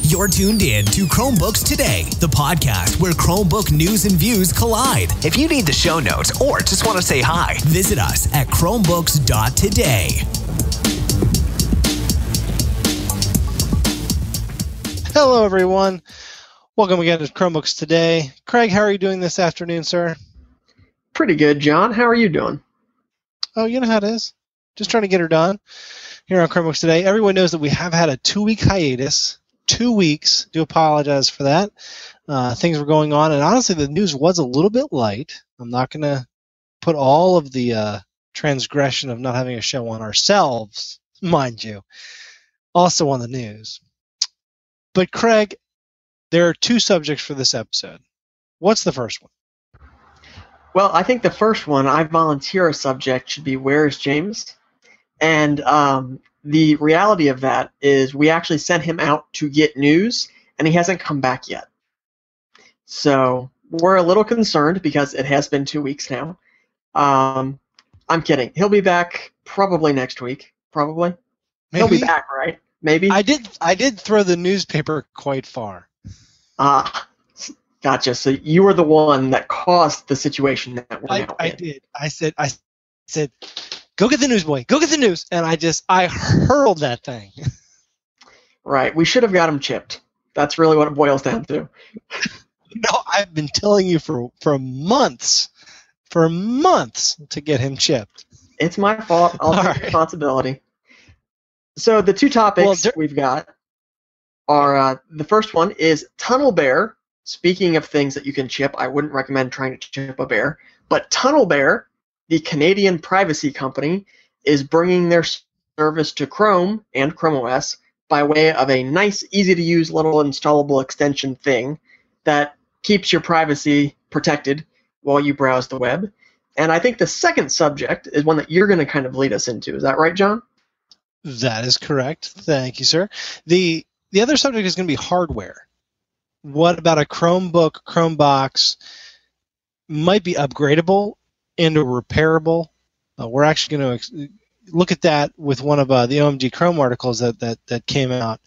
You're tuned in to Chromebooks Today, the podcast where Chromebook news and views collide. If you need the show notes or just want to say hi, visit us at chromebooks.today. Hello, everyone. Welcome again to Chromebooks Today. Craig, how are you doing this afternoon, sir? Pretty good, John. How are you doing? Oh, you know how it is. Just trying to get her done here on Chromebooks Today. Everyone knows that we have had a 2-week hiatus. 2 weeks. Do apologize for that. Things were going on, and honestly, the news was a little bit light. I'm not going to put all of the transgression of not having a show on ourselves, mind you, also on the news. But Craig, there are 2 subjects for this episode. What's the first one? Well, I think the first one, I volunteer a subject, should be Where is James? And the reality of that is we actually sent him out to get news, and he hasn't come back yet. So we're a little concerned because it has been 2 weeks now. I'm kidding. He'll be back probably next week. Probably. Maybe. He'll be back, right? Maybe. I did throw the newspaper quite far. Gotcha. So you were the one that caused the situation that we're now in. I did. I said, go get the news, boy. Go get the news. And I hurled that thing. Right. We should have got him chipped. That's really what it boils down to. No, I've been telling you for months to get him chipped. It's my fault. I'll take responsibility. So the 2 topics we've got are, the first one is TunnelBear. Speaking of things that you can chip, I wouldn't recommend trying to chip a bear, but TunnelBear, the Canadian privacy company, is bringing their service to Chrome and Chrome OS by way of a nice, easy-to-use little installable extension thing that keeps your privacy protected while you browse the web. And I think the second subject is one that you're going to kind of lead us into. Is that right, John? That is correct. Thank you, sir. The other subject is going to be hardware. What about a Chromebook, Chromebox might be upgradable and or repairable? We're actually going to look at that with one of the OMG Chrome articles that came out,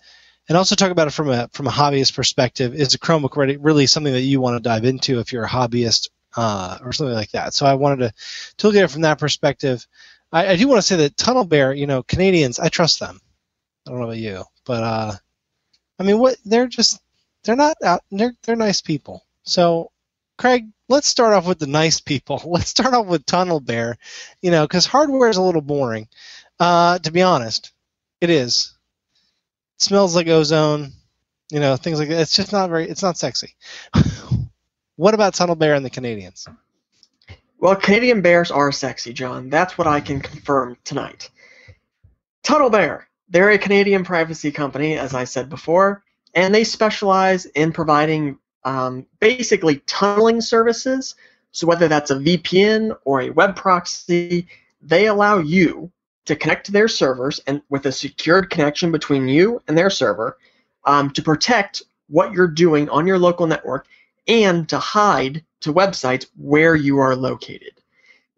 and also talk about it from a hobbyist perspective. Is a Chromebook really something that you want to dive into if you're a hobbyist or something like that? So I wanted to look at it from that perspective. I do want to say that TunnelBear, Canadians, I trust them. I don't know about you, but they're not out. They're nice people. So, Craig, let's start off with the nice people. Let's start off with TunnelBear, because hardware is a little boring. To be honest, it is. It smells like ozone, things like that. It's just not it's not sexy. What about TunnelBear and the Canadians? Well, Canadian bears are sexy, John. That's what I can confirm tonight. TunnelBear, they're a Canadian privacy company, as I said before, and they specialize in providing basically tunneling services. So whether that's a VPN or a web proxy, they allow you to connect to their servers and with a secured connection between you and their server to protect what you're doing on your local network and to hide to websites where you are located.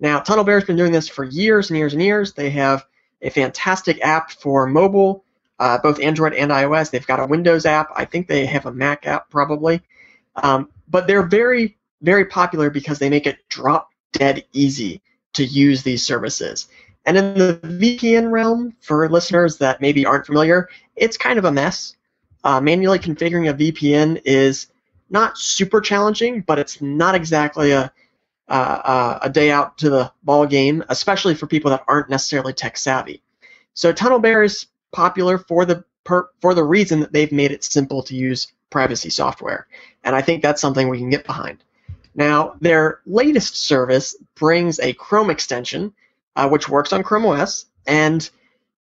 Now, TunnelBear has been doing this for years and years and years. They have a fantastic app for mobile, both Android and iOS. They've got a Windows app. I think they have a Mac app probably. But they're very, very popular because they make it drop dead easy to use these services. And in the VPN realm, for listeners that maybe aren't familiar, it's kind of a mess. Manually configuring a VPN is not super challenging, but it's not exactly a day out to the ball game, especially for people that aren't necessarily tech savvy. So TunnelBear is popular for the reason that they've made it simple to use privacy software, and I think that's something we can get behind. Now, their latest service brings a Chrome extension, which works on Chrome OS, and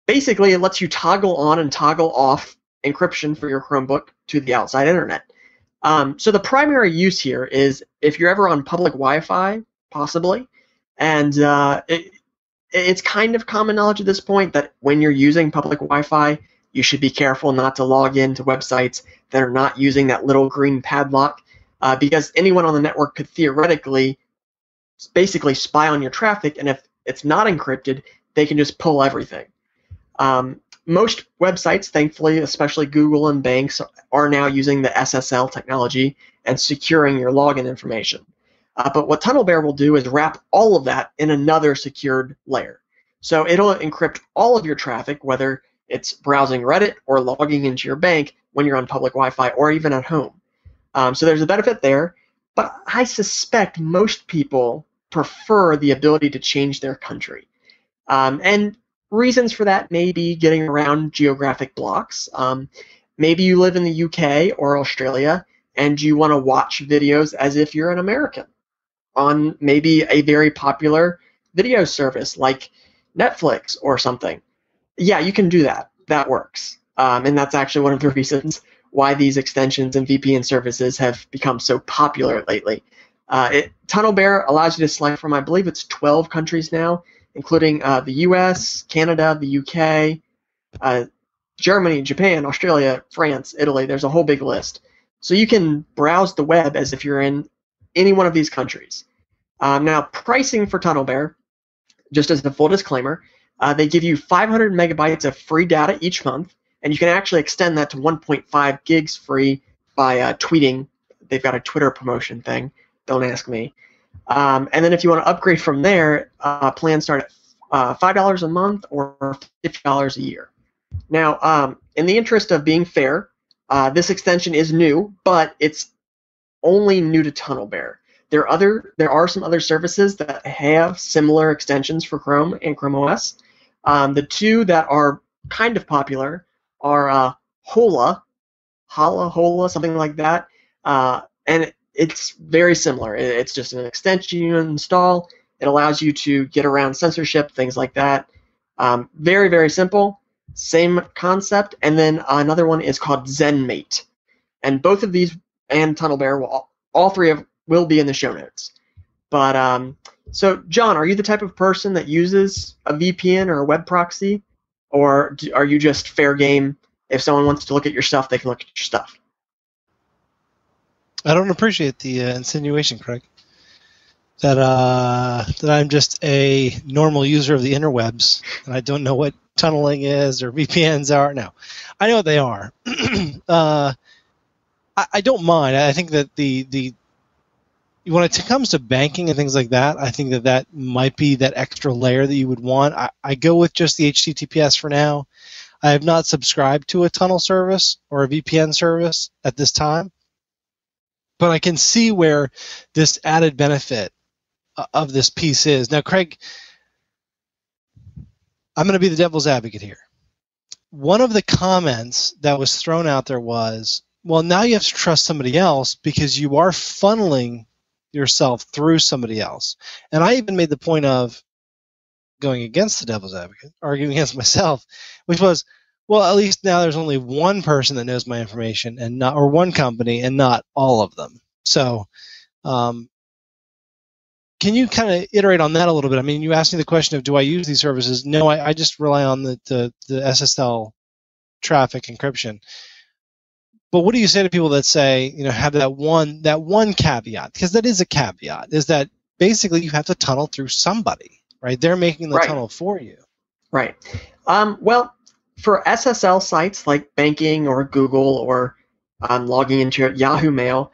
basically it lets you toggle on and toggle off encryption for your Chromebook to the outside internet. So the primary use here is if you're ever on public Wi-Fi, possibly, and it's kind of common knowledge at this point that when you're using public Wi-Fi, you should be careful not to log into websites that are not using that little green padlock, because anyone on the network could theoretically basically spy on your traffic, and if it's not encrypted, they can just pull everything. Most websites, thankfully, especially Google and banks, are now using the SSL technology and securing your login information. But what TunnelBear will do is wrap all of that in another secured layer. So it'll encrypt all of your traffic, whether it's browsing Reddit or logging into your bank when you're on public Wi-Fi or even at home. So there's a benefit there, but I suspect most people prefer the ability to change their country. And reasons for that may be getting around geographic blocks. Maybe you live in the UK or Australia and you want to watch videos as if you're an American on maybe a very popular video service like Netflix or something. Yeah, you can do that. That works. And that's actually one of the reasons why these extensions and VPN services have become so popular lately. TunnelBear allows you to select from, I believe it's 12 countries now, including the US, Canada, the UK, Germany, Japan, Australia, France, Italy. There's a whole big list. So you can browse the web as if you're in any one of these countries. Now, pricing for TunnelBear, just as a full disclaimer, they give you 500 megabytes of free data each month, and you can actually extend that to 1.5 gigs free by tweeting. They've got a Twitter promotion thing. Don't ask me. And then if you want to upgrade from there, plans start at $5 a month or $50 a year. Now, in the interest of being fair, this extension is new, but it's only new to TunnelBear. There are some other services that have similar extensions for Chrome and Chrome OS. The two that are kind of popular are Hola, something like that, and it's very similar. It's just an extension you install. It allows you to get around censorship, things like that. Very, very simple. Same concept. And then another one is called ZenMate. And both of these and TunnelBear, all three will be in the show notes. But so, John, are you the type of person that uses a VPN or a web proxy? Or are you just fair game? If someone wants to look at your stuff, they can look at your stuff. I don't appreciate the insinuation, Craig, that I'm just a normal user of the interwebs and I don't know what tunneling is or VPNs are. No, I know what they are. I don't mind. I think that when it comes to banking and things like that, I think that might be that extra layer that you would want. I go with just the HTTPS for now. I have not subscribed to a tunnel service or a VPN service at this time. But I can see where this added benefit of this piece is. Now, Craig, I'm going to be the devil's advocate here. One of the comments that was thrown out there was, well, now you have to trust somebody else because you are funneling yourself through somebody else. And I even made the point of going against the devil's advocate, arguing against myself, which was, well, at least now there's only one person that knows my information and not, or one company and not all of them. So can you kind of iterate on that a little bit? I mean, you asked me the question of, do I use these services? No, I just rely on the SSL traffic encryption. But what do you say to people that say, have that one caveat? Because that is a caveat, is that basically you have to tunnel through somebody, right? They're making the tunnel for you. Right. Well, for SSL sites like banking or Google or logging into your Yahoo Mail,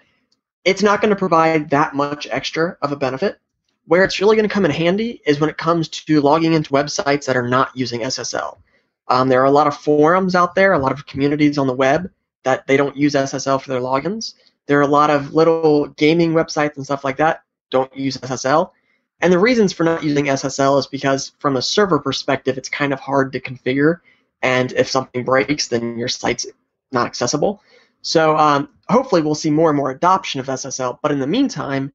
it's not going to provide that much extra of a benefit. Where it's really going to come in handy is when it comes to logging into websites that are not using SSL. There are a lot of forums out there, a lot of communities on the web that they don't use SSL for their logins. There are a lot of little gaming websites and stuff like that don't use SSL. And the reasons for not using SSL is because from a server perspective, it's kind of hard to configure. And if something breaks, then your site's not accessible. So hopefully we'll see more and more adoption of SSL. But in the meantime,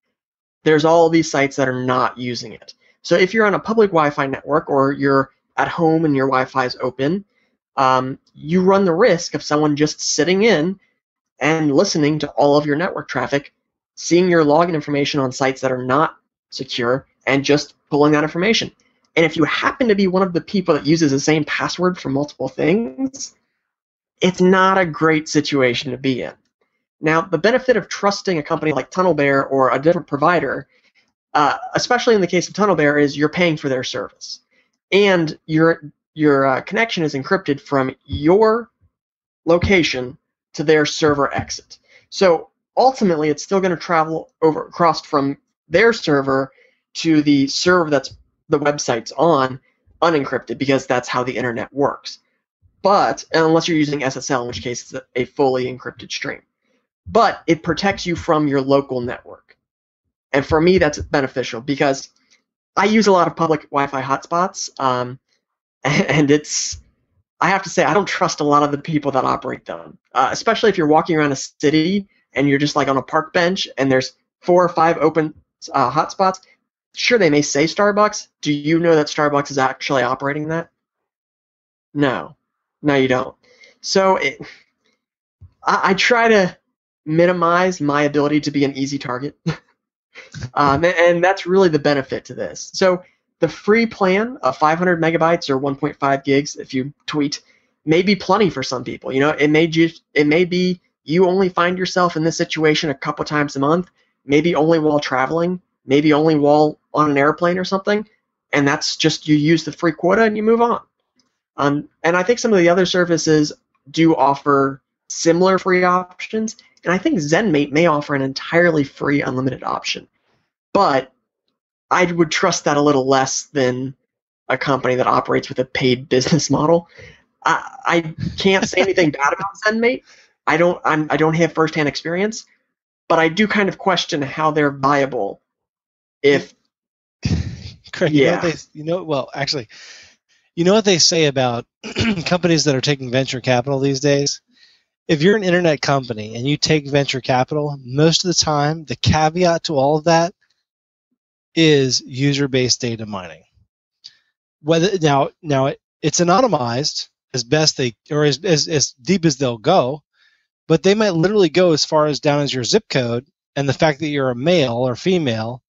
there's all these sites that are not using it. So if you're on a public Wi-Fi network or you're at home and your Wi-Fi is open, you run the risk of someone just sitting in and listening to all of your network traffic, seeing your login information on sites that are not secure, and just pulling that information. And if you happen to be one of the people that uses the same password for multiple things, it's not a great situation to be in. Now, the benefit of trusting a company like TunnelBear or a different provider, especially in the case of TunnelBear, is you're paying for their service. And you're your connection is encrypted from your location to their server exit. So ultimately, it's still going to travel across from their server to the server that's the website's on, unencrypted, because that's how the internet works. But unless you're using SSL, in which case it's a fully encrypted stream. But it protects you from your local network. And for me, that's beneficial because I use a lot of public Wi-Fi hotspots, and I have to say, I don't trust a lot of the people that operate them, especially if you're walking around a city and you're just like on a park bench and there's 4 or 5 open hotspots. Sure, they may say Starbucks. Do you know that Starbucks is actually operating that? No. No, you don't. So I try to minimize my ability to be an easy target. And that's really the benefit to this. So the free plan of 500 megabytes or 1.5 gigs, if you tweet, may be plenty for some people. You know, it may be you only find yourself in this situation a couple times a month, maybe only while traveling, maybe only while on an airplane or something, and that's just you use the free quota and you move on. And I think some of the other services do offer similar free options, and I think ZenMate may offer an entirely free unlimited option. But I would trust that a little less than a company that operates with a paid business model. I can't say anything bad about ZenMate. I don't have firsthand experience, but I do kind of question how they're viable. If Craig, yeah, you know what they say about companies that are taking venture capital these days? If you're an internet company and you take venture capital, most of the time, the caveat to all of that is user-based data mining. Whether now it's anonymized as best they, or as deep as they'll go, but they might literally go as far as down as your zip code and the fact that you're a male or female,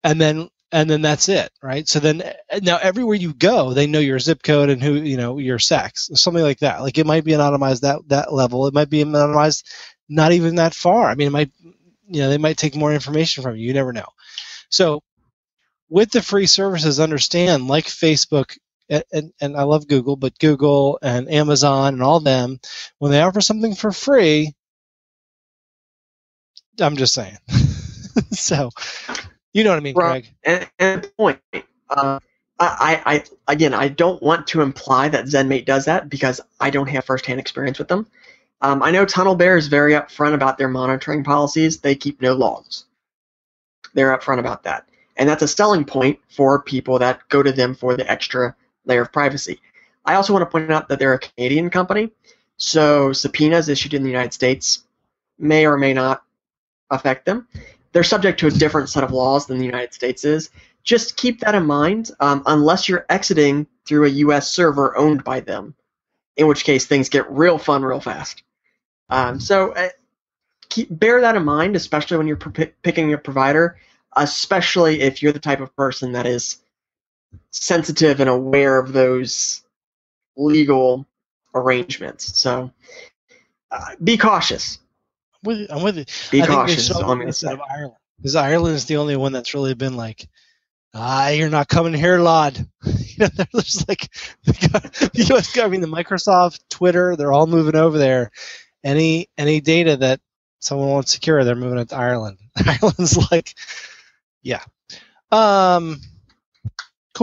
and then that's it, right? So then now everywhere you go, they know your zip code and who, your sex, something like that. Like it might be anonymized that level. It might be anonymized not even that far. I mean, it might, they might take more information from you. You never know. So with the free services, understand, like Facebook, and I love Google, but Google and Amazon and all them, when they offer something for free, I'm just saying. So, you know what I mean, right. Craig? And point. I don't want to imply that ZenMate does that because I don't have firsthand experience with them. I know TunnelBear is very upfront about their monitoring policies. They keep no logs. They're upfront about that. And that's a selling point for people that go to them for the extra layer of privacy. I also want to point out that they're a Canadian company, so subpoenas issued in the United States may or may not affect them. They're subject to a different set of laws than the United States is. Just keep that in mind, unless you're exiting through a U.S. server owned by them, in which case things get real fun real fast. So bear that in mind, especially when you're picking your provider, especially if you're the type of person that is sensitive and aware of those legal arrangements. So be cautious. I'm with you. Be cautious. Is all I'm going to say. Ireland, because Ireland is the only one that's really been like, you're not coming here, lad. There's like the U.S. government, the Microsoft, Twitter, they're all moving over there. Any data that someone wants secure, they're moving it to Ireland. Ireland's like, yeah.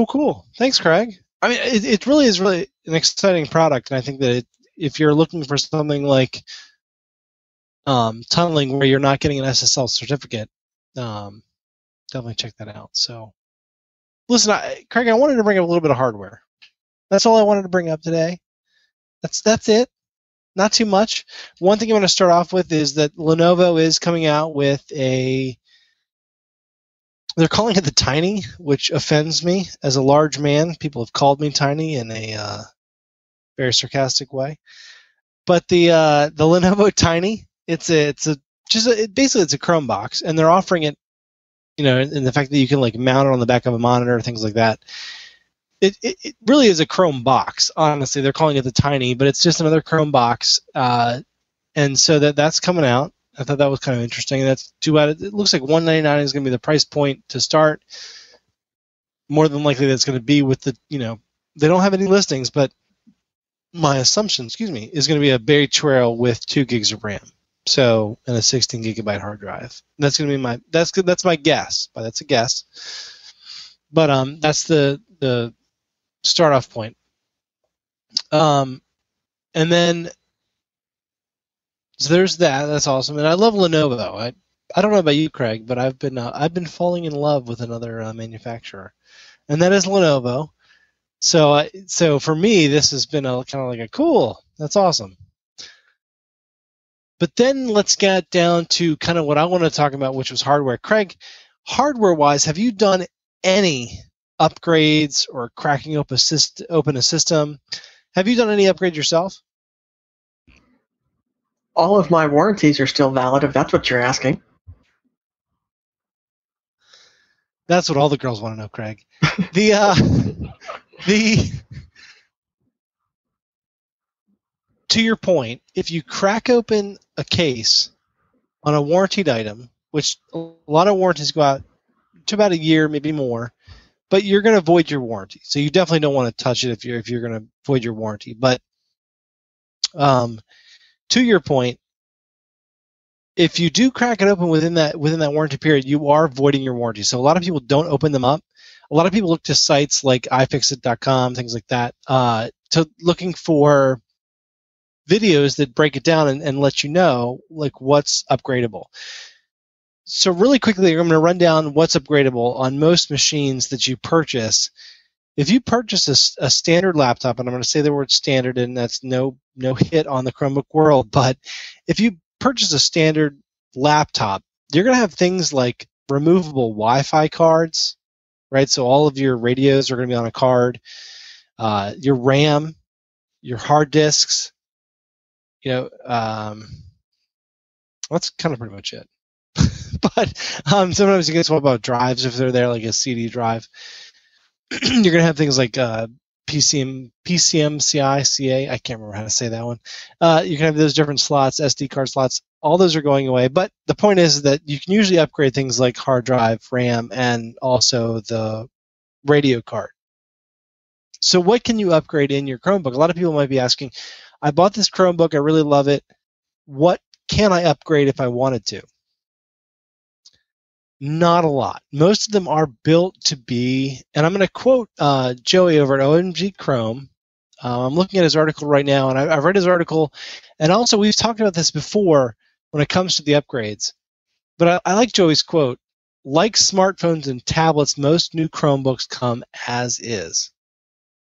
Cool. Thanks, Craig. I mean, it really is really an exciting product, and I think that if you're looking for something like tunneling where you're not getting an SSL certificate, definitely check that out. So, listen, Craig, I wanted to bring up a little bit of hardware. That's all I wanted to bring up today. That's it. Not too much. One thing I want to start off with is that Lenovo is coming out with they're calling it the Tiny, which offends me as a large man. People have called me tiny in a very sarcastic way. But the Lenovo Tiny, basically it's a Chromebox, and they're offering it, and the fact that you can like mount it on the back of a monitor, things like that. It really is a Chromebox. Honestly, they're calling it the Tiny, but it's just another Chromebox, and so that's coming out. I thought that was kind of interesting. That's too bad. It looks like $199 is going to be the price point to start. More than likely, that's going to be with the they don't have any listings, but my assumption, is going to be a Berry Trail with 2 gigs of RAM. So, and a 16 gigabyte hard drive. That's going to be that's my guess, but that's a guess. But that's the start off point. And then so there's that. That's awesome, and I love Lenovo. I don't know about you, Craig, but I've been falling in love with another manufacturer, and that is Lenovo. So for me, this has been kind of like a cool. That's awesome. But then let's get down to kind of what I want to talk about, which was hardware. Craig, hardware-wise, have you done any upgrades or cracking open a system? Have you done any upgrades yourself? All of my warranties are still valid, if that's what you're asking. That's what all the girls want to know, Craig. To your point, if you crack open a case on a warranted item, which a lot of warranties go out to about a year, maybe more, but you're going to void your warranty. So you definitely don't want to touch it if you're going to void your warranty. But to your point, if you do crack it open within that warranty period, you are voiding your warranty. So a lot of people don't open them up. A lot of people look to sites like iFixit.com, things like that, to looking for videos that break it down and let you know like what's upgradable. So really quickly, I'm going to run down what's upgradable on most machines that you purchase. If you purchase a standard laptop, and I'm going to say the word standard, and that's no hit on the Chromebook world, but if you purchase a standard laptop, you're going to have things like removable Wi-Fi cards, right? So all of your radios are going to be on a card, your RAM, your hard disks, that's kind of pretty much it. But sometimes you can swap out drives if they're there, like a CD drive. You're going to have things like PCMCI, CA. I can't remember how to say that one. You can have those different slots, SD card slots. All those are going away. But the point is that you can usually upgrade things like hard drive, RAM, and also the radio card. So what can you upgrade in your Chromebook? A lot of people might be asking, I bought this Chromebook. I really love it. What can I upgrade if I wanted to? Not a lot. Most of them are built to be, and I'm going to quote Joey over at OMG Chrome. I'm looking at his article right now, and I've read his article, and also we've talked about this before when it comes to the upgrades. But I like Joey's quote, like smartphones and tablets, most new Chromebooks come as is.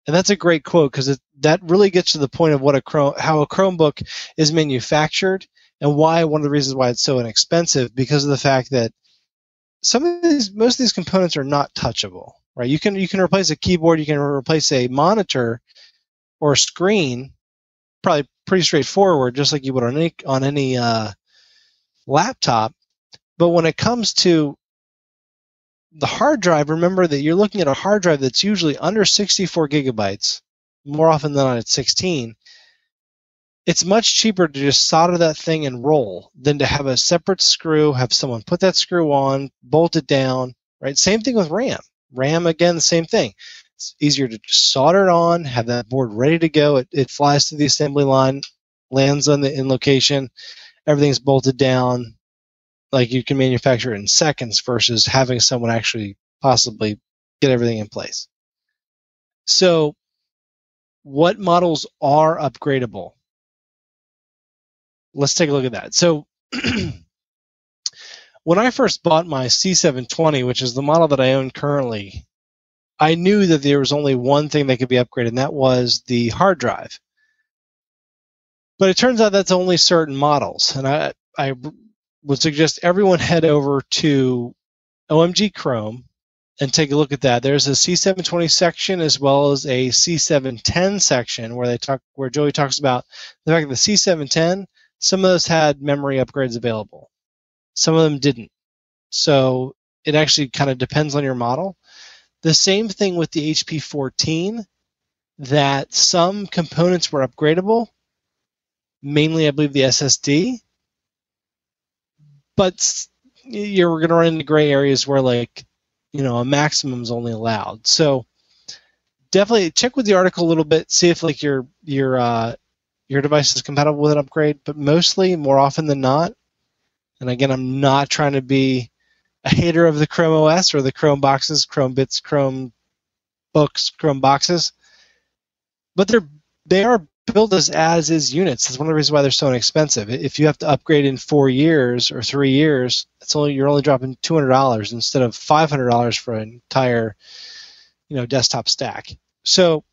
And that's a great quote because that really gets to the point of how a Chromebook is manufactured and why one of the reasons why it's so inexpensive, because of the fact that most of these components are not touchable, right? You can replace a keyboard, you can replace a monitor or a screen, probably pretty straightforward, just like you would on any laptop. But when it comes to the hard drive, remember that you're looking at a hard drive that's usually under 64 gigabytes, more often than not it's 16. It's much cheaper to just solder that thing and roll than to have a separate screw, have someone put that screw on, bolt it down, right? Same thing with RAM. RAM, again, the same thing. It's easier to just solder it on, have that board ready to go. It flies to the assembly line, lands in location, everything's bolted down. Like you can manufacture it in seconds versus having someone actually possibly get everything in place. So what models are upgradable? Let's take a look at that. So when I first bought my C720, which is the model that I own currently, I knew that there was only one thing that could be upgraded, and that was the hard drive. But it turns out that's only certain models. And I would suggest everyone head over to OMG Chrome and take a look at that. There's a C720 section as well as a C710 section where Joey talks about the fact that the C710, some of those had memory upgrades available. Some of them didn't. So it actually kind of depends on your model. The same thing with the HP 14, that some components were upgradable, mainly I believe the SSD, but you're going to run into gray areas where a maximum is only allowed. So definitely check with the article a little bit, see if like your device is compatible with an upgrade. But mostly, more often than not, and again, I'm not trying to be a hater of the Chrome OS or the Chrome boxes, Chromebits, Chromebooks, Chrome boxes, but they are built as is units. That's one of the reasons why they're so inexpensive. If you have to upgrade in 4 years or 3 years, you're only dropping $200 instead of $500 for an entire desktop stack. So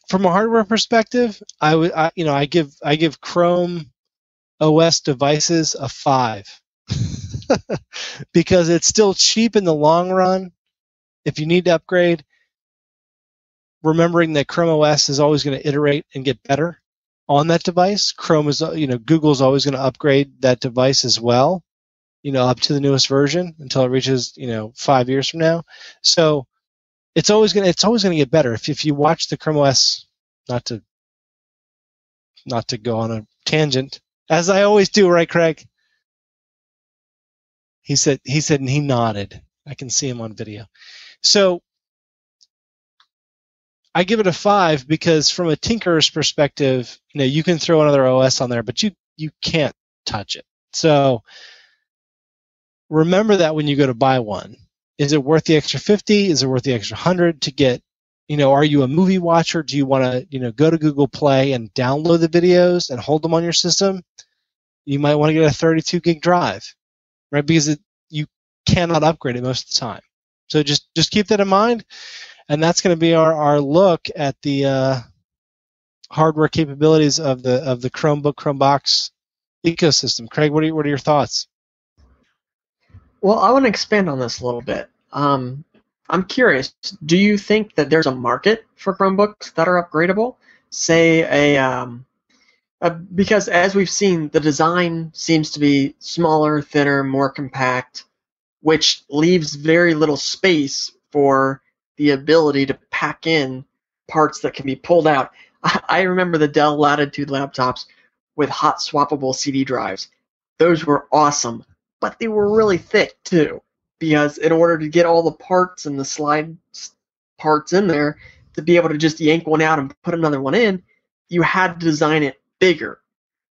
from a hardware perspective, I give Chrome OS devices a 5 because it's still cheap in the long run. If you need to upgrade, remembering that Chrome OS is always going to iterate and get better on that device. Google's always going to upgrade that device as well, up to the newest version until it reaches 5 years from now. So it's always going to get better. If you watch the Chrome OS, not to go on a tangent, as I always do, right, Craig? He said, and he nodded. I can see him on video. So I give it a 5 because from a tinkerer's perspective, you can throw another OS on there, but you can't touch it. So remember that when you go to buy one. Is it worth the extra 50? Is it worth the extra 100 to get, are you a movie watcher? Do you want to, go to Google Play and download the videos and hold them on your system? You might want to get a 32 gig drive, right? Because you cannot upgrade it most of the time. So just keep that in mind. And that's going to be our look at the hardware capabilities of the Chromebook, Chromebox ecosystem. Craig, what are your thoughts? Well, I want to expand on this a little bit. I'm curious. Do you think that there's a market for Chromebooks that are upgradable? Say because as we've seen, the design seems to be smaller, thinner, more compact, which leaves very little space for the ability to pack in parts that can be pulled out. I remember the Dell Latitude laptops with hot swappable CD drives. Those were awesome, but they were really thick too, because in order to get all the parts and the slide parts in there, to be able to just yank one out and put another one in, you had to design it bigger.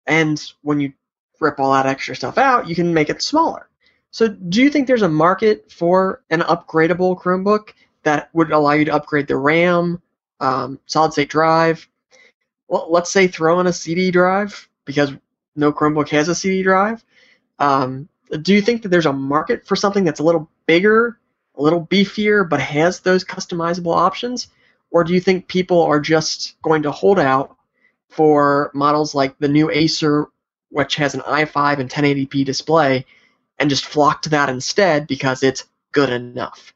And when you rip all that extra stuff out, you can make it smaller. So do you think there's a market for an upgradable Chromebook that would allow you to upgrade the RAM, solid-state drive? Well, let's say throw in a CD drive, because no Chromebook has a CD drive. Do you think that there's a market for something that's a little bigger, a little beefier, but has those customizable options? Or do you think people are just going to hold out for models like the new Acer, which has an i5 and 1080p display, and just flock to that instead because it's good enough?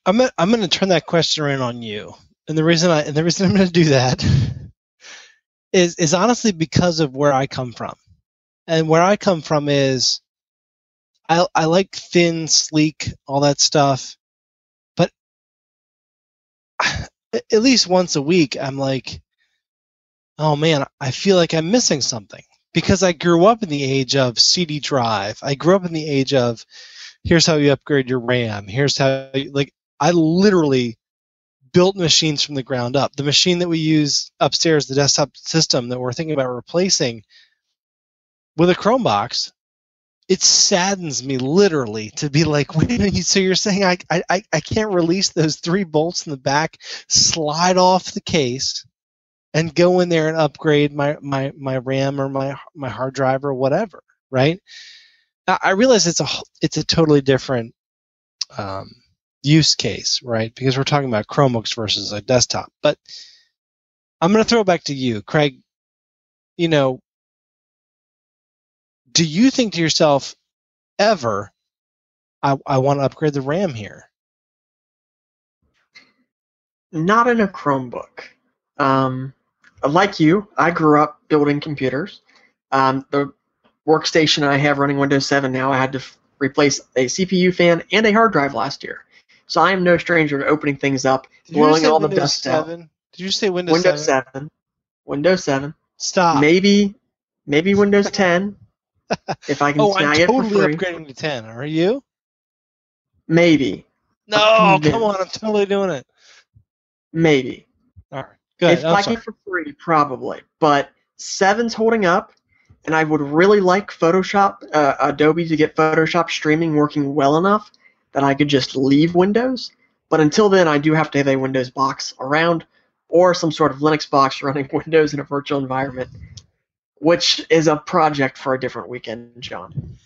I'm going to turn that question around on you, and the reason I'm going to do that is honestly because of where I come from, and where I come from is I like thin, sleek, all that stuff, but at least once a week I'm like, oh man, I feel like I'm missing something, because I grew up in the age of CD drive. I grew up in the age of here's how you upgrade your RAM. Here's how I literally built machines from the ground up. The machine that we use upstairs, the desktop system that we're thinking about replacing with a Chromebox, it saddens me literally to be like, wait, so you're saying I can't release those 3 bolts in the back, slide off the case, and go in there and upgrade my RAM or my hard drive or whatever, right? Now, I realize it's a totally different use case, right? Because we're talking about Chromebooks versus a desktop. But I'm going to throw it back to you, Craig. Do you think to yourself ever, I want to upgrade the RAM here? Not in a Chromebook. Like you, I grew up building computers. The workstation I have running Windows 7 now, I had to replace a CPU fan and a hard drive last year. So I am no stranger to opening things up, blowing all the dust out. Did you say Windows 7? Windows 7. Stop. Maybe Windows 10. If I can snag it for free. I'm totally upgrading to 10. Are you? Maybe. No, convinced. come on, I'm totally doing it. Maybe. All right, good. If I get it for free, probably. But 7's holding up, and I would really like Photoshop, Adobe to get Photoshop streaming working well enough that I could just leave Windows. But until then, I do have to have a Windows box around, or some sort of Linux box running Windows in a virtual environment, which is a project for a different weekend, John.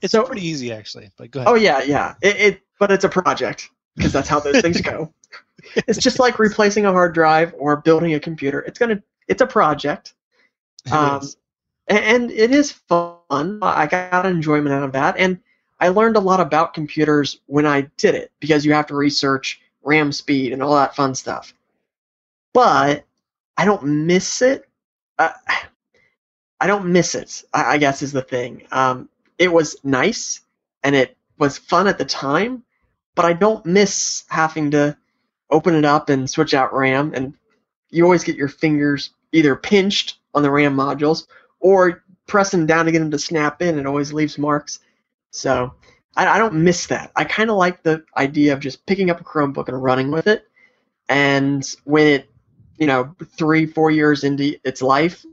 It's pretty easy, actually. But go ahead. Oh yeah. But it's a project because that's how those things go. It's just like replacing a hard drive or building a computer. It's a project. And it is fun. I got enjoyment out of that, and I learned a lot about computers when I did it because you have to research RAM speed and all that fun stuff. But I don't miss it. I don't miss it, I guess is the thing. It was nice, and it was fun at the time, but I don't miss having to open it up and switch out RAM, and you always get your fingers either pinched on the RAM modules or pressing down to get them to snap in. It always leaves marks. So I don't miss that. I kind of like the idea of just picking up a Chromebook and running with it, and when it, 3-4 years into its life,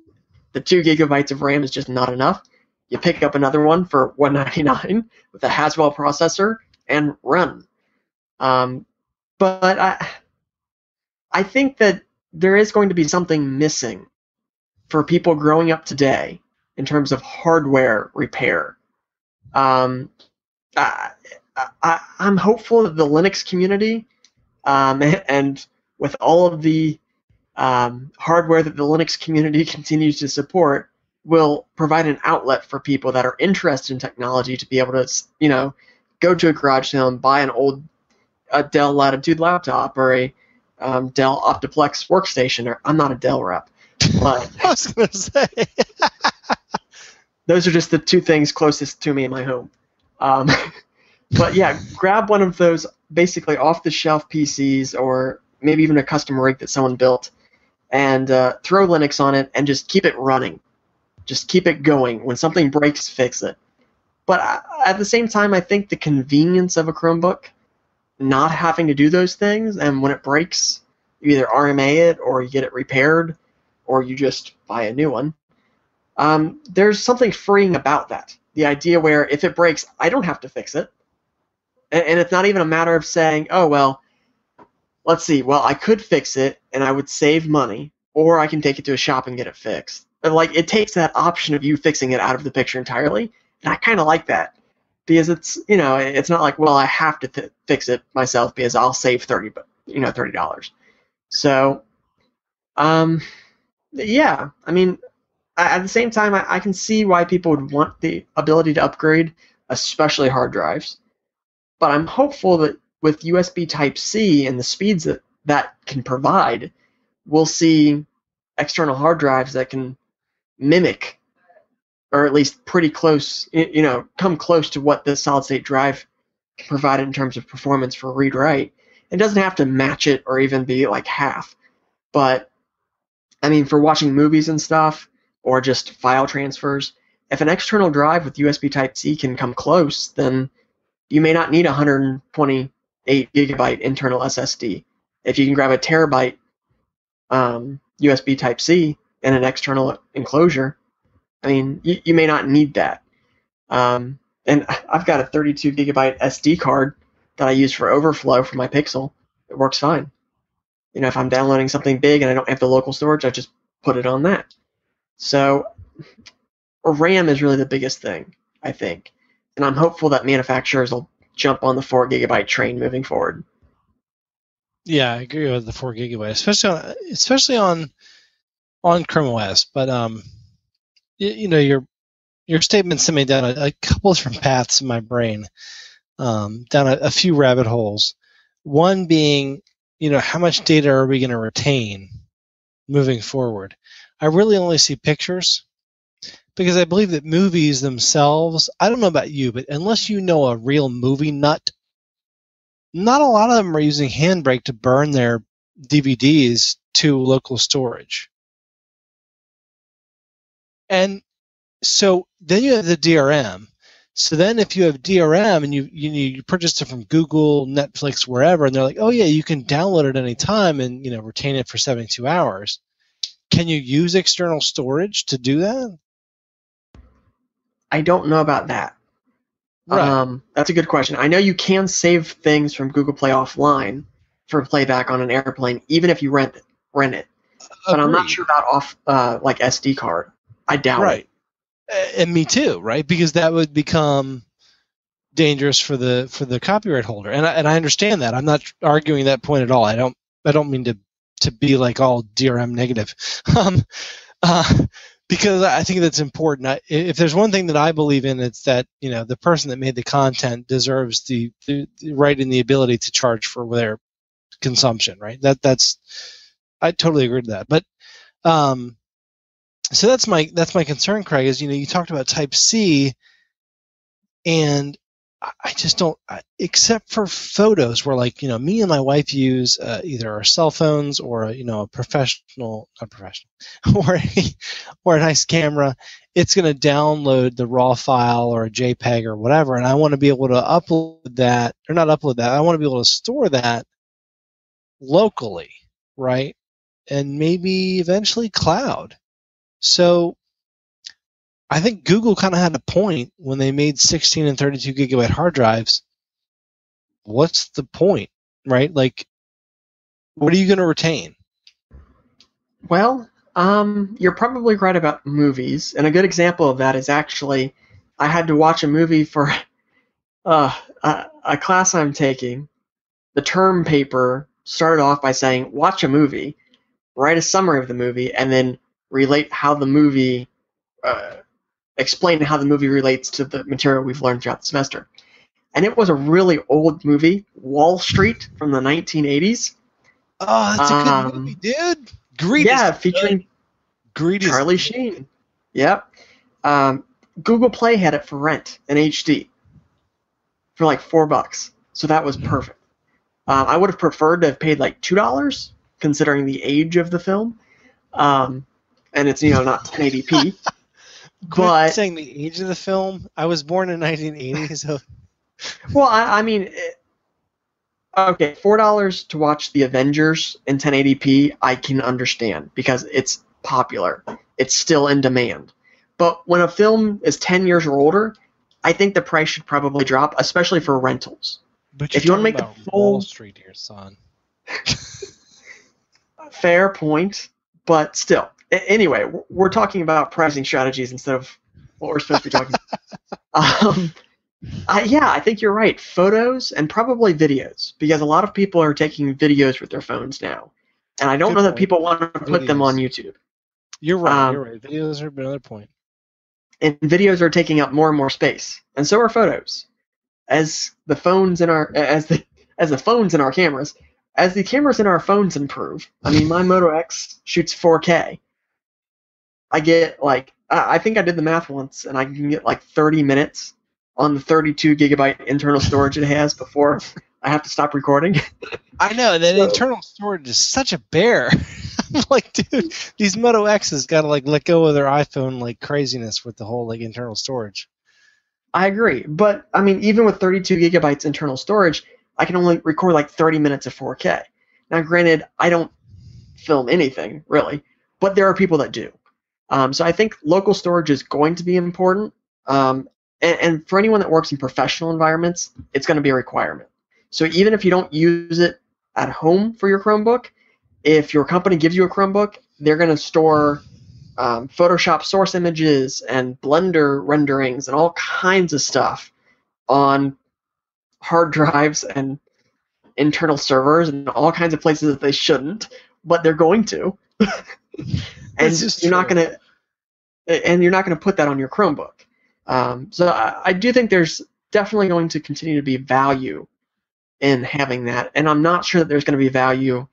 the 2 gigabytes of RAM is just not enough. You pick up another one for $199 with a Haswell processor and run. But I think that there is going to be something missing for people growing up today in terms of hardware repair. I'm hopeful that the Linux community and with all of the hardware that the Linux community continues to support will provide an outlet for people that are interested in technology to be able to, go to a garage sale and buy an old Dell Latitude laptop or a Dell Optiplex workstation. Or I'm not a Dell rep, but I was going to say. Those are just the 2 things closest to me in my home. But yeah, grab one of those basically off-the-shelf PCs or maybe even a custom rig that someone built and throw Linux on it and just keep it running. Just keep it going. When something breaks, fix it. But at the same time, I think the convenience of a Chromebook, not having to do those things, and when it breaks, you either RMA it or you get it repaired or you just buy a new one. There's something freeing about that. The idea where if it breaks, I don't have to fix it. And it's not even a matter of saying, oh, well, let's see, well, I could fix it and I would save money, or I can take it to a shop and get it fixed. And it takes that option of you fixing it out of the picture entirely, and I kind of like that. Because it's, it's not like, well, I have to fix it myself because I'll save $30. So, yeah, I mean, at the same time, I can see why people would want the ability to upgrade, especially hard drives. But I'm hopeful that with USB Type-C and the speeds that can provide, we'll see external hard drives that can mimic, or at least pretty close, come close to what the solid-state drive can provide in terms of performance for read-write. It doesn't have to match it or even be like half. But, I mean, for watching movies and stuff, or just file transfers, if an external drive with USB Type-C can come close, then you may not need a 128 gigabyte internal SSD. If you can grab a terabyte USB Type-C and an external enclosure, I mean, you may not need that. And I've got a 32 gigabyte SD card that I use for overflow for my Pixel. It works fine. If I'm downloading something big and I don't have the local storage, I just put it on that. So RAM is really the biggest thing, I think. And I'm hopeful that manufacturers will jump on the 4 gigabyte train moving forward. Yeah, I agree with the 4 gigabyte, especially on Chrome OS. But your statement sent me down a couple different paths in my brain, down a few rabbit holes. One being, how much data are we going to retain moving forward? I really only see pictures, because I believe that movies themselves, I don't know about you, but unless you know a real movie nut, not a lot of them are using Handbrake to burn their DVDs to local storage. And so then you have the DRM. So then if you have DRM and you purchased it from Google, Netflix, wherever, and they're like, oh yeah, you can download it any time and retain it for 72 hours. Can you use external storage to do that? I don't know about that. Right. That's a good question. I know you can save things from Google Play offline for playback on an airplane, even if you rent it. But I'm not sure about like SD card. I doubt it. And me too, right? Because that would become dangerous for the copyright holder, and I understand that. I'm not arguing that point at all. I don't mean to be like all DRM negative, because I think that's important. If there's one thing that I believe in, it's that the person that made the content deserves the right and the ability to charge for their consumption, right? I totally agree with that, but. So that's my concern, Craig. Is you talked about Type C, and I just don't, except for photos, where me and my wife use either our cell phones or a not professional, or a nice camera. It's going to download the raw file or a JPEG or whatever, and I want to be able to upload that, or not upload that. I want to be able to store that locally, right? And maybe eventually cloud. So I think Google kind of had a point when they made 16 and 32 gigabyte hard drives. What's the point, right? Like, what are you going to retain? Well, you're probably right about movies, and a good example of that is actually I had to watch a movie for a class I'm taking. The term paper started off by saying, watch a movie, write a summary of the movie, and then relate how the movie, explain how the movie relates to the material we've learned throughout the semester. And it was a really old movie, Wall Street, from the 1980s. Oh, that's a good movie, dude. Greed. Yeah, featuring Charlie Sheen. Yep. Google Play had it for rent in HD for like $4, so that was perfect. I would have preferred to have paid like $2, considering the age of the film. And it's not 1080p. But saying the age of the film, I was born in 1980, so. Well, I mean, okay, $4 to watch the Avengers in 1080p, I can understand because it's popular. It's still in demand. But when a film is 10 years or older, I think the price should probably drop, especially for rentals. But if you want to make the full Wall Street here, son. Fair point, but still. Anyway, we're talking about pricing strategies instead of what we're supposed to be talking about. I think you're right. Photos and probably videos, because a lot of people are taking videos with their phones now. And I don't know that people want to put them on YouTube. You're right. Videos are another point. And videos are taking up more and more space. And so are photos. As the phones in our cameras, as the cameras in our phones improve, I mean, my Moto X shoots 4K. I get I think I did the math once, and I can get 30 minutes on the 32 gigabyte internal storage it has before I have to stop recording. I know, that internal storage is such a bear. I'm like, dude, these Moto X's got to let go of their iPhone craziness with the whole internal storage. I agree, but I mean, even with 32 gigabytes internal storage, I can only record 30 minutes of 4K. Now, granted, I don't film anything really, but there are people that do. So I think local storage is going to be important, and for anyone that works in professional environments, it's going to be a requirement. So even if you don't use it at home for your Chromebook, if your company gives you a Chromebook, they're going to store Photoshop source images and Blender renderings and all kinds of stuff on hard drives and internal servers and all kinds of places that they shouldn't, but they're going to. And you're not going to put that on your Chromebook. So I do think there's definitely going to continue to be value in having that, and I'm not sure that there's going to be value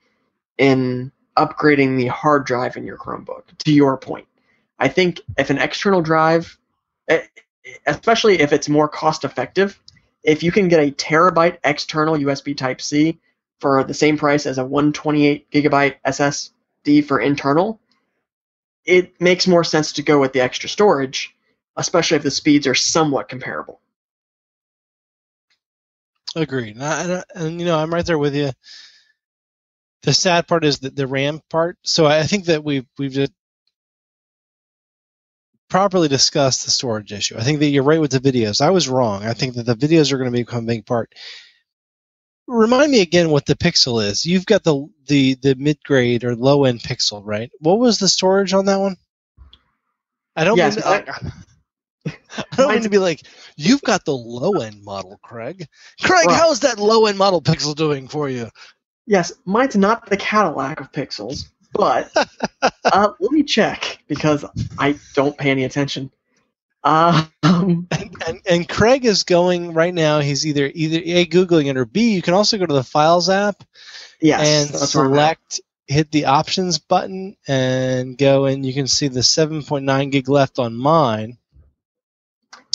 in upgrading the hard drive in your Chromebook, to your point. I think if an external drive, especially if it's more cost effective, if you can get a terabyte external USB Type-C for the same price as a 128 gigabyte SSD for internal, it makes more sense to go with the extra storage, especially if the speeds are somewhat comparable. Agreed. And you know, I'm right there with you. The sad part is the RAM part. So I think that we've just properly discussed the storage issue. I think that you're right with the videos. I was wrong. I think that the videos are going to become a big part. Remind me again what the Pixel is. You've got the mid-grade or low-end Pixel, right? What was the storage on that one? I don't Yes, mean I don't mean to be like, you've got the low-end model, Craig. Craig, Right. how's that low-end model Pixel doing for you? Yes, mine's not the Cadillac of pixels, but let me check because I don't pay any attention. And Craig is going right now. He's either A, Googling it, or B, you can also go to the Files app Yes, and that's where I'm at. hit the Options button, and go, and you can see the 7.9 gig left on mine.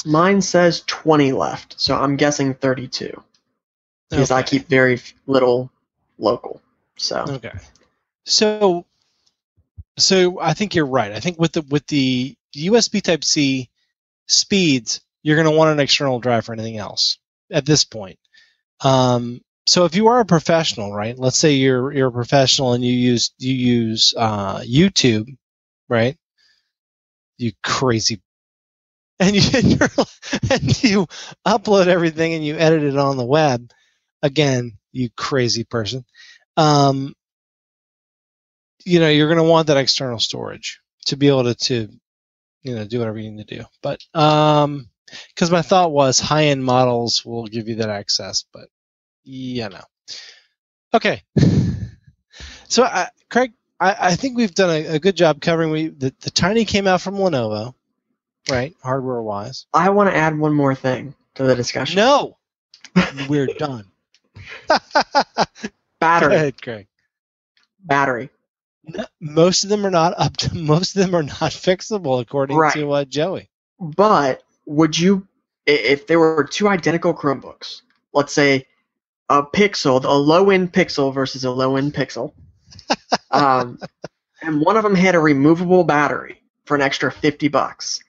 Mine says 20 left, so I'm guessing 32 because I Okay. keep very little local. So Okay. So I think you're right. I think with the USB Type-C speeds, you're going to want an external drive for anything else at this point. So if you are a professional, right? Let's say you're a professional and you use YouTube, right? You crazy, and you upload everything and you edit it on the web. Again, you crazy person. You know, you're going to want that external storage to be able to do whatever you need to do. But because my thought was high-end models will give you that access, but okay. So Craig, I think we've done a good job covering. The Tiny came out from Lenovo, right? Hardware-wise. I want to add one more thing to the discussion. No, we're done. Battery. Go ahead, Craig. Battery. Most of them are not most of them are not fixable, according to Joey. But would you, if there were two identical Chromebooks, let's say a Pixel, a low-end Pixel versus a low-end Pixel, and one of them had a removable battery for an extra $50,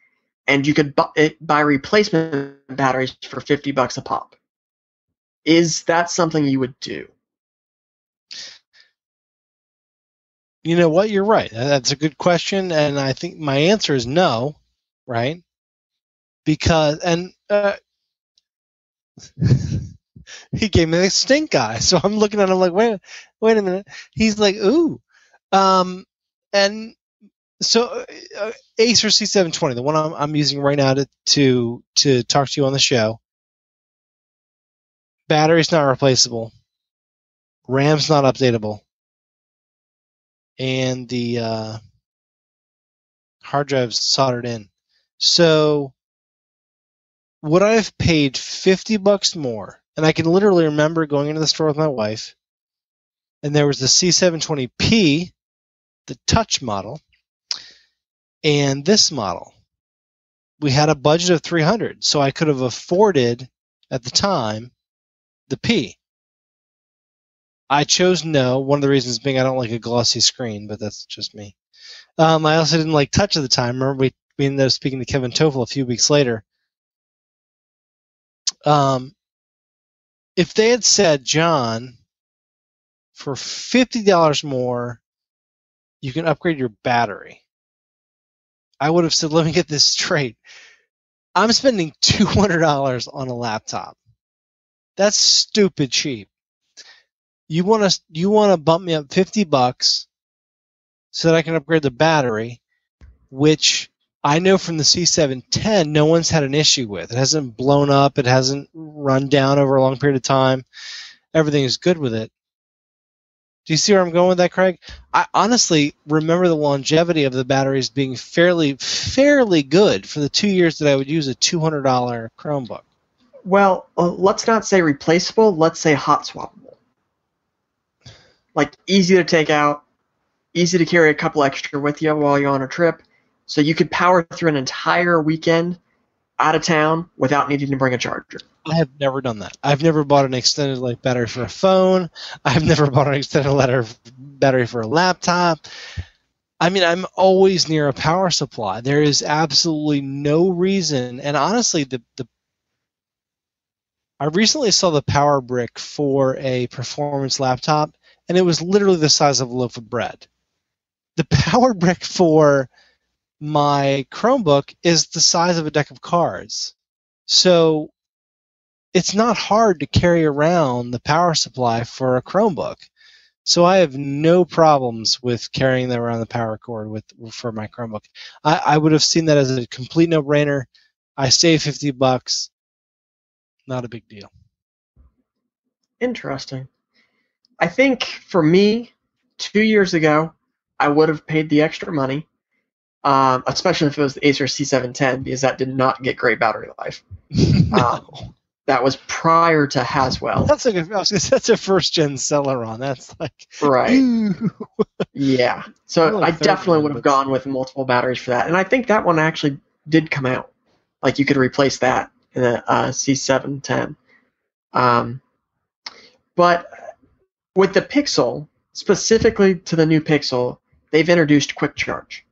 and you could buy replacement batteries for $50 a pop. Is that something you would do? You know what? You're right. That's a good question, and I think my answer is no, right? Because he gave me the stink eye, so I'm looking at him like, wait a minute. He's like, ooh, and so Acer C720, the one I'm using right now to talk to you on the show. Battery's not replaceable. RAM's not updatable. And the hard drive's soldered in. So would I have paid $50 more? And I can literally remember going into the store with my wife, and there was the C720p, the touch model, and this model. We had a budget of $300, so I could have afforded at the time the P. I chose no. One of the reasons being I don't like a glossy screen, but that's just me. I also didn't like touch at the time. Remember, we ended up speaking to Kevin Toffel a few weeks later. If they had said, John, for $50 more, you can upgrade your battery, I would have said, let me get this straight. I'm spending $200 on a laptop. That's stupid cheap. You want to bump me up $50 so that I can upgrade the battery, which I know from the C710 no one's had an issue with. It hasn't blown up. It hasn't run down over a long period of time. Everything is good with it. Do you see where I'm going with that, Craig? I honestly remember the longevity of the batteries being fairly good for the 2 years that I would use a $200 Chromebook. Well, let's not say replaceable. Let's say hot swappable. Like easy to take out, easy to carry a couple extra with you while you're on a trip, so you could power through an entire weekend out of town without needing to bring a charger. I have never done that. I've never bought an extended life battery for a phone. I've never bought an extended battery for a laptop. I mean, I'm always near a power supply. There is absolutely no reason, and honestly, I recently saw the power brick for a performance laptop, and it was literally the size of a loaf of bread. The power brick for my Chromebook is the size of a deck of cards. So it's not hard to carry around the power supply for a Chromebook. So I have no problems with carrying them around the power cord for my Chromebook. I would have seen that as a complete no-brainer. I saved $50. Not a big deal. Interesting. I think for me, 2 years ago, I would have paid the extra money, especially if it was the Acer C710, because that did not get great battery life. No. That was prior to Haswell. That's a first-gen Celeron. That's like right. Ooh. Yeah. So I definitely would have gone with multiple batteries for that, and I think that one actually did come out. Like you could replace that in a C710. But with the Pixel, specifically to the new Pixel, they've introduced quick charge.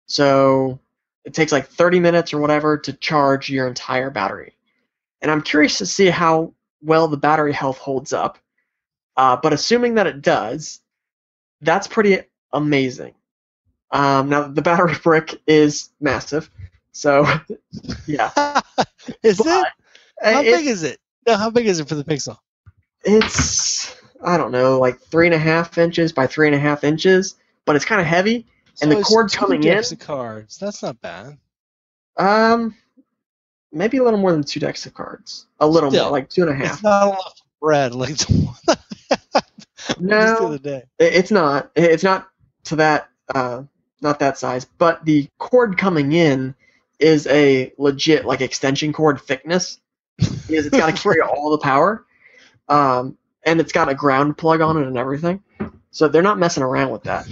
So it takes like 30 minutes or whatever to charge your entire battery. And I'm curious to see how well the battery health holds up. But assuming that it does, that's pretty amazing. Now, the battery brick is massive. So, yeah. Is it? How big is it? No, how big is it for the Pixel? It's, I don't know, like 3.5 inches by 3.5 inches, but it's kind of heavy. And the cord's coming in. Of cards. That's not bad. Maybe a little more than 2 decks of cards. A little more, like 2.5. It's not a lot of bread, like no, the other day. It's not. It's not to that, not that size. But the cord coming in is a legit like extension cord thickness, because it's got to carry all the power, and it's got a ground plug on it and everything. So they're not messing around with that.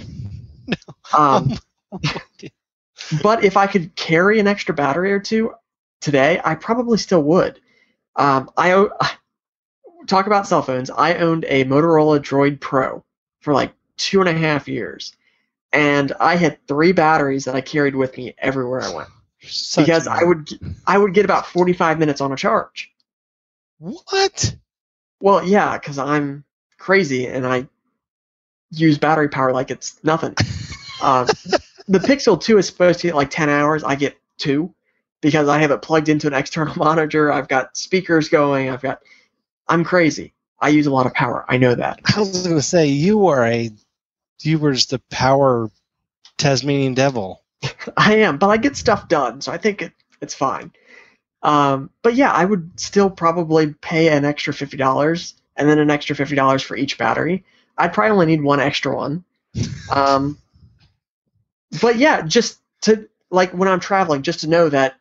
No. But if I could carry an extra battery or two today, I probably still would. Talk about cell phones. I owned a Motorola Droid Pro for like 2.5 years, and I had 3 batteries that I carried with me everywhere I went, because I would get about 45 minutes on a charge. What? Well, yeah, because I'm crazy and I use battery power like it's nothing. The Pixel 2 is supposed to get like 10 hours. I get 2 because I have it plugged into an external monitor. I've got speakers going. I'm crazy. I use a lot of power. I know that. I was going to say you were just a power Tasmanian devil. I am, but I get stuff done, so I think it's fine. But yeah, I would still probably pay an extra $50 and then an extra $50 for each battery. I'd probably only need one extra one. But yeah, just to, like, when I'm traveling, just to know that,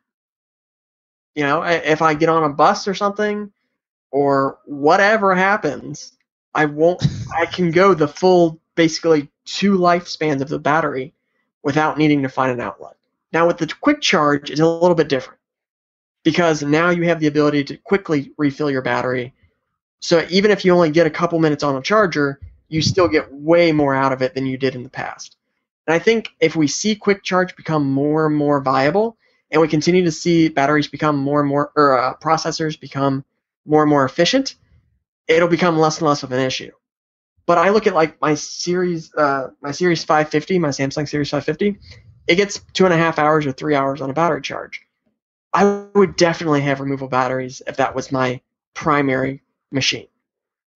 you know, if I get on a bus or something, or whatever happens, I can go the full, basically 2 lifespans of the battery without needing to find an outlet. Now with the quick charge, it's a little bit different, because now you have the ability to quickly refill your battery. So even if you only get a couple minutes on a charger, you still get way more out of it than you did in the past. And I think if we see quick charge become more and more viable, and we continue to see batteries become more and more, or processors become more and more efficient, it'll become less and less of an issue. But I look at like my Series 550, my Samsung Series 550, it gets 2.5 hours or 3 hours on a battery charge. I would definitely have removable batteries if that was my primary machine.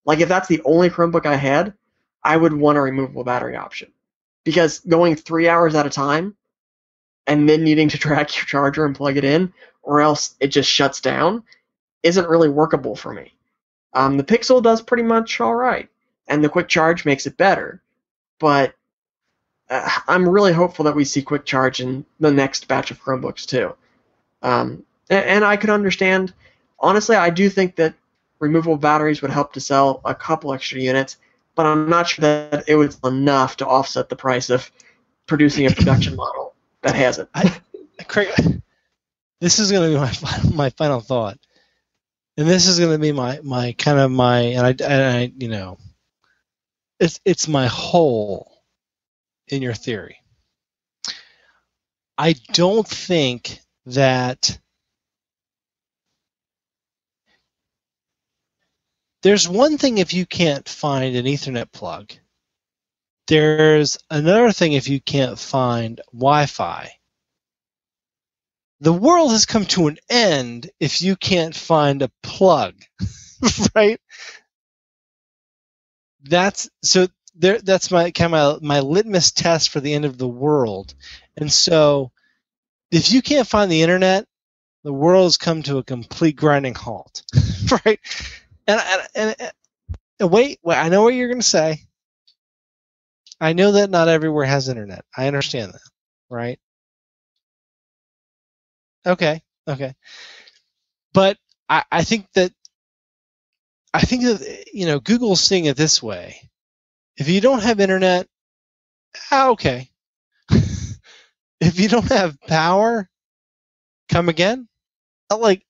Like if that's the only Chromebook I had, I would want a removable battery option. Because going 3 hours at a time and then needing to track your charger and plug it in, or else it just shuts down, isn't really workable for me. The Pixel does pretty much all right, and the quick charge makes it better. But I'm really hopeful that we see quick charge in the next batch of Chromebooks too. And I could understand, honestly, I do think that removable batteries would help to sell a couple extra units, but I'm not sure that it was enough to offset the price of producing a production model that has it. Craig, this is going to be my final thought, and this is going to be my kind of my and I you know, it's my hole in your theory. I don't think that there's one thing if you can't find an Ethernet plug. There's another thing if you can't find Wi-Fi. The world has come to an end if you can't find a plug, right? That's my kind of my litmus test for the end of the world. And so, if you can't find the internet, the world has come to a complete grinding halt, right? And wait, I know what you're going to say. I know that not everywhere has internet. I understand that, right? Okay. But I think that Google's seeing it this way. If you don't have internet, okay. If you don't have power, come again. Like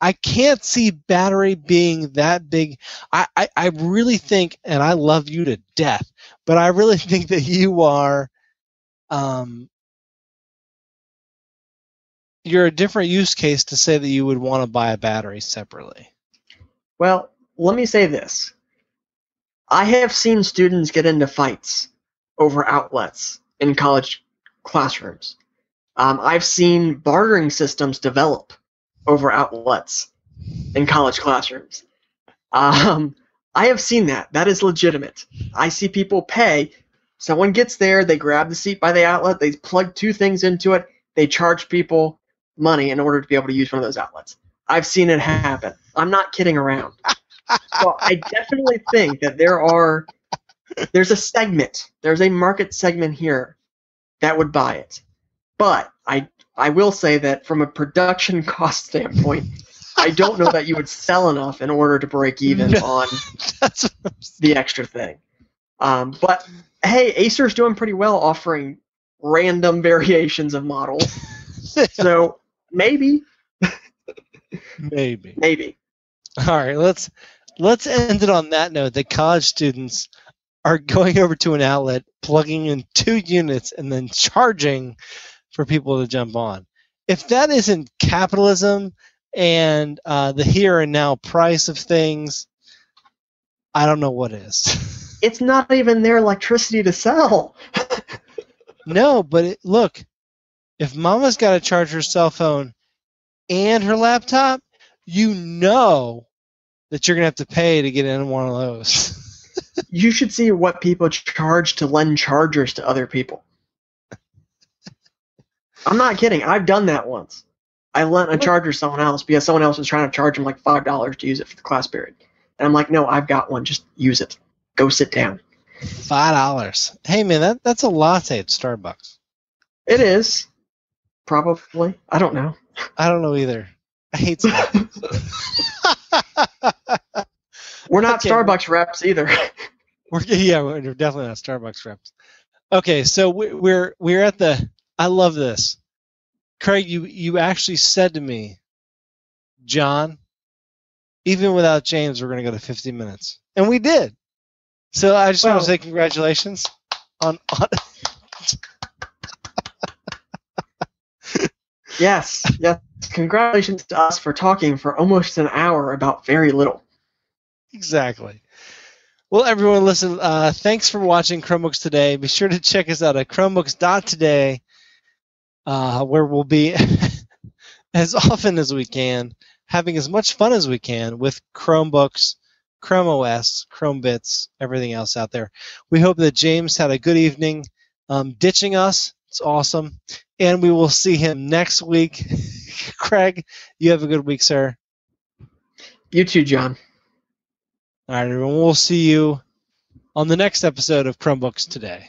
I can't see battery being that big. I really think, and I love you to death, but I really think that you are you're a different use case to say that you would want to buy a battery separately. Well, let me say this. I have seen students get into fights over outlets in college classrooms. I've seen bartering systems develop over outlets in college classrooms. I have seen that. That is legitimate. I see people pay. Someone gets there, they grab the seat by the outlet, they plug two things into it, they charge people money in order to be able to use one of those outlets. I've seen it happen. I'm not kidding around. So I definitely think that there's a segment, there's a market segment here that would buy it. But I will say that from a production cost standpoint, I don't know that you would sell enough in order to break even on the extra thing. But hey, Acer's doing pretty well offering random variations of models. So maybe. Maybe. All right, let's end it on that note that college students are going over to an outlet, plugging in 2 units, and then charging for people to jump on. If that isn't capitalism and the here and now price of things, I don't know what is. It's not even their electricity to sell. No, but look, if Mama's got to charge her cell phone and her laptop, you know that you're going to have to pay to get in one of those. You should see what people charge to lend chargers to other people. I'm not kidding. I've done that once. I lent a charger to someone else because someone else was trying to charge them like $5 to use it for the class period. And I'm like, no, I've got one. Just use it. Go sit down. $5. Hey, man, that's a latte at Starbucks. It is. Probably. I don't know. I don't know either. I hate Starbucks. We're not Starbucks reps either. We're definitely not Starbucks reps. Okay, so we're at the. I love this, Craig. You actually said to me, John, even without James, we're going to go to 50 minutes, and we did. So I just want to say congratulations on. Yes. Congratulations to us for talking for almost an hour about very little. Exactly. Well, everyone, listen, thanks for watching Chromebooks Today. Be sure to check us out at chromebooks.today, where we'll be as often as we can, having as much fun as we can with Chromebooks, Chrome OS, Chromebits, everything else out there. We hope that James had a good evening ditching us. It's awesome. And we will see him next week. Craig, you have a good week, sir. You too, John. All right, everyone. We'll see you on the next episode of Chromebooks Today.